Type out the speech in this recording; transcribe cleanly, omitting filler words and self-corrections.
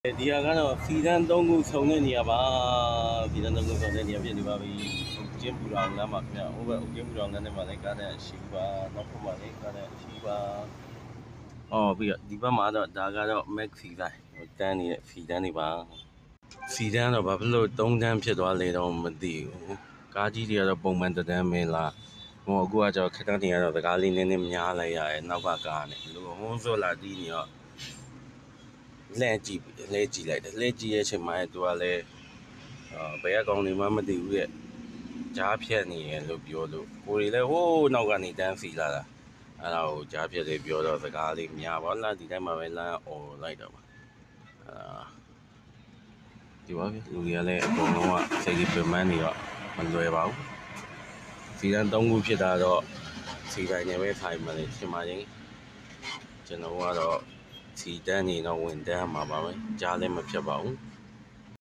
ဒီဟာကတော့စီတန်း3ခုဆုံတဲ့နေရာပါစီတန်း3ခုဆုံတဲ့နေရာဖြစ်နေပါပြီကျင်းပူတော်လမ်းမှာခင်ဗျဟိုဘက်ကျင်းပူတော်လမ်းထဲမှာလည်းကားတဲ့အရှိပါနောက်ဘက်မှာလည်းကားတဲ့အရှိပါပြီးတော့ဒီဘက်မှာတော့ဒါကတော့ Max စီတိုင်းတန်းနေတဲ့စီတန်းတွေပါစီတန်းတော့ဘာဖြစ်လို့3တန်းဖြစ်သွားလေတော့မသိဘူးကားကြီးတွေကတော့ပုံမှန်တန်းမင်းလားအခုကကြောက်ခက်တန်းနေရတော့တကားလေးနည်းနည်းများလိုက်ရတယ်နောက်ကကားနဲ့လို့ဟိုးဆိုလာတီးနေတော့လှည့်ကြည့်လိုက်တယ်လှည့်ကြည့်ရဲ့အချိန်မှာသူကလည်းဘယ်အကောင်တွေမှမသိဘူးရဲ့ကြားဖြတ်နေရလို့ပြောလို့ကိုတွေလည်းဟိုးနောက်ကနေတန်းစီလာတာအဲ့ဒါကိုကြားဖြတ်လေးပြောတော့စကားလေးများပါလားဒီတိုင်းမှာပဲလမ်းအော်လိုက်တော့ပါဒီပါဗျလူတွေကလည်းအကုန်လုံးကစိတ်ကြီးပင်ပန်းနေတော့မလွယ်ပါဘူးစီတန်း3ခုဖြစ်တာတော့စီတိုင်းနဲ့ပဲထိုင်မှလည်းရှင်ပါချင်းကျွန်တော်ကတော့စီတန်းနေတော့ဝင်တန်းမှာပါပဲကြားလည်းမဖြစ်ပါဘူး